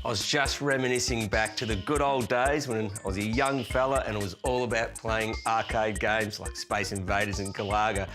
I was just reminiscing back to the good old days when I was a young fella and it was all about playing arcade games like Space Invaders and Galaga.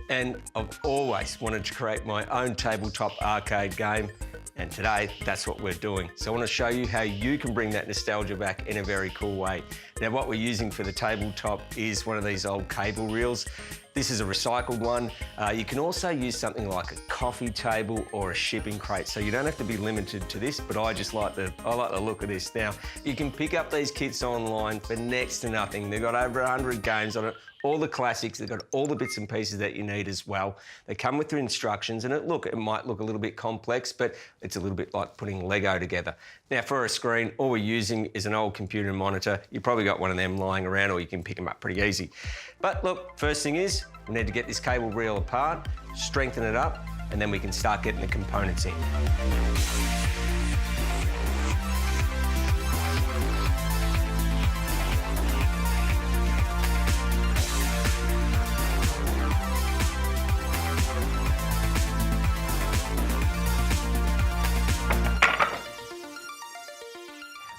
And I've always wanted to create my own tabletop arcade game. And today, that's what we're doing. So I want to show you how you can bring that nostalgia back in a very cool way. Now, what we're using for the tabletop is one of these old cable reels. This is a recycled one. You can also use something like a coffee table or a shipping crate. So you don't have to be limited to this, but I like the look of this. Now, you can pick up these kits online for next to nothing. They've got over 100 games on it. All the classics, they've got all the bits and pieces that you need as well. They come with their instructions and it might look a little bit complex, but it's a little bit like putting Lego together. Now for a screen, all we're using is an old computer and monitor. You've probably got one of them lying around or you can pick them up pretty easy. But look, first thing is, we need to get this cable reel apart, strengthen it up, and then we can start getting the components in.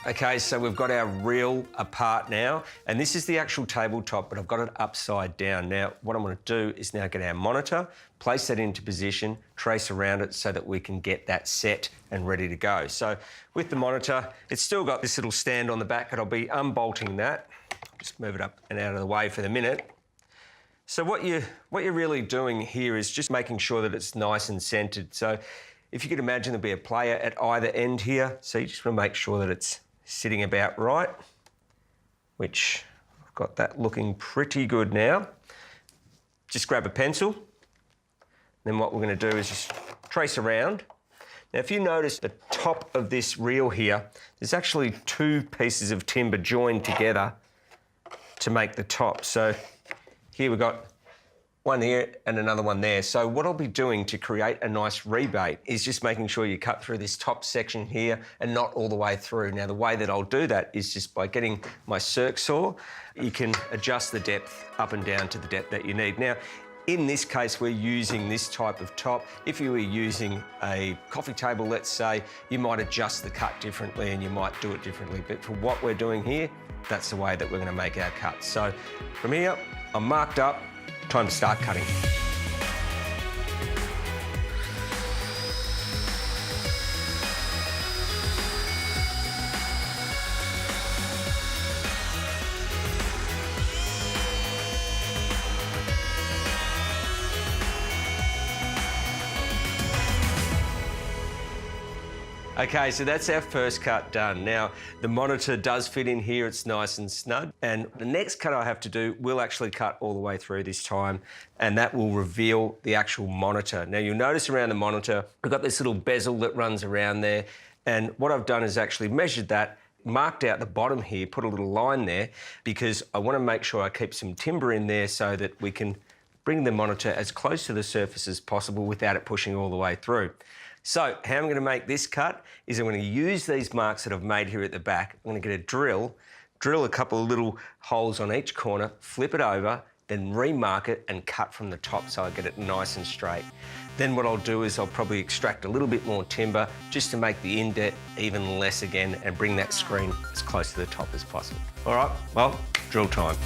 Okay, so we've got our reel apart now, and this is the actual tabletop, but I've got it upside down. Now, what I'm going to do is now get our monitor, place that into position, trace around it so that we can get that set and ready to go. So with the monitor, it's still got this little stand on the back, and I'll be unbolting that. Just move it up and out of the way for the minute. So what you're really doing here is just making sure that it's nice and centered. So if you could imagine there'd be a player at either end here, so you just want to make sure that it's sitting about right, which I've got that looking pretty good now. Just grab a pencil. Then what we're going to do is just trace around. Now, if you notice the top of this reel here, there's actually two pieces of timber joined together to make the top. So here we've got one here and another one there. So what I'll be doing to create a nice rebate is just making sure you cut through this top section here and not all the way through. Now, the way that I'll do that is just by getting my circ saw. You can adjust the depth up and down to the depth that you need. Now, in this case, we're using this type of top. If you were using a coffee table, let's say, you might adjust the cut differently and you might do it differently. But for what we're doing here, that's the way that we're going to make our cuts. So from here, I'm marked up. Time to start cutting. Okay, so that's our first cut done. Now, the monitor does fit in here, it's nice and snug. And the next cut I have to do will actually cut all the way through this time, and that will reveal the actual monitor. Now, you'll notice around the monitor, we've got this little bezel that runs around there, and what I've done is actually measured that, marked out the bottom here, put a little line there, because I want to make sure I keep some timber in there so that we can bring the monitor as close to the surface as possible without it pushing all the way through. So how I'm going to make this cut is I'm going to use these marks that I've made here at the back. I'm going to get a drill a couple of little holes on each corner, flip it over, then remark it and cut from the top so I get it nice and straight. Then what I'll do is I'll probably extract a little bit more timber just to make the indent even less again and bring that screen as close to the top as possible. All right, well, drill time.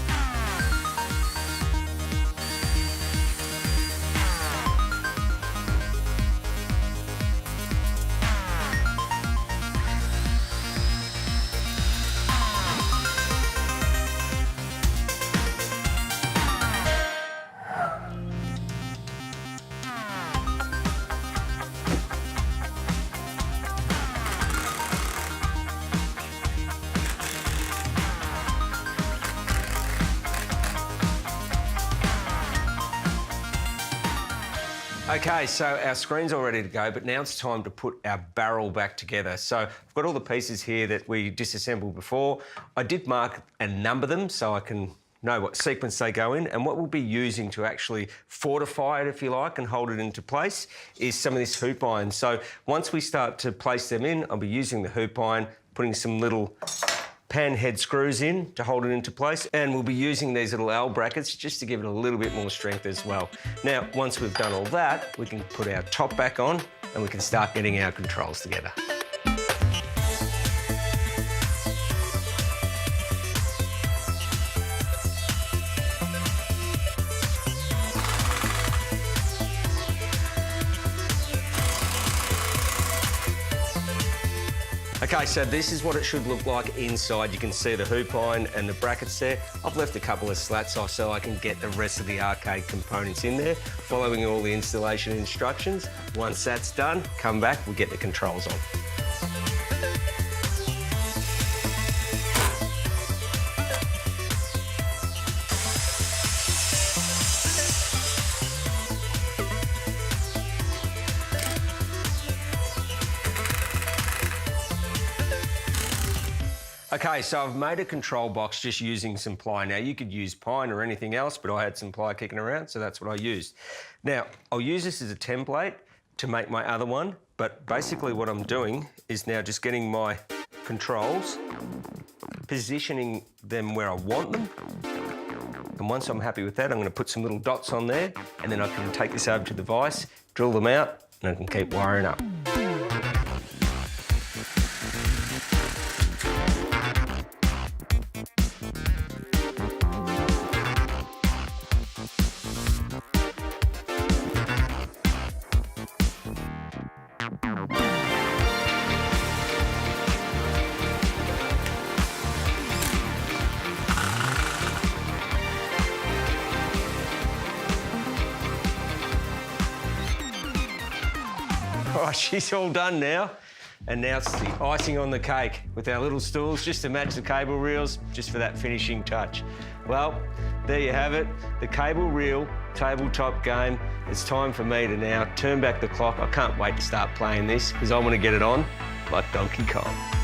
Okay, so our screen's all ready to go, but now it's time to put our barrel back together. So I've got all the pieces here that we disassembled before. I did mark and number them so I can know what sequence they go in, and what we'll be using to actually fortify it, if you like, and hold it into place is some of this hoop iron. So once we start to place them in, I'll be using the hoop iron, putting some little pan head screws in to hold it into place, and we'll be using these little L brackets just to give it a little bit more strength as well. Now, once we've done all that, we can put our top back on and we can start getting our controls together. Okay, so this is what it should look like inside. You can see the hoop iron and the brackets there. I've left a couple of slats off so I can get the rest of the arcade components in there, following all the installation instructions. Once that's done, come back, we'll get the controls on. Okay, so I've made a control box just using some ply. Now, you could use pine or anything else, but I had some ply kicking around, so that's what I used. Now, I'll use this as a template to make my other one, but basically what I'm doing is now just getting my controls, positioning them where I want them, and once I'm happy with that, I'm going to put some little dots on there, and then I can take this over to the vise, drill them out, and I can keep wiring up. Oh, she's all done now. And now it's the icing on the cake with our little stools just to match the cable reels, just for that finishing touch. Well, there you have it, the cable reel tabletop game. It's time for me to now turn back the clock. I can't wait to start playing this because I want to get it on like Donkey Kong.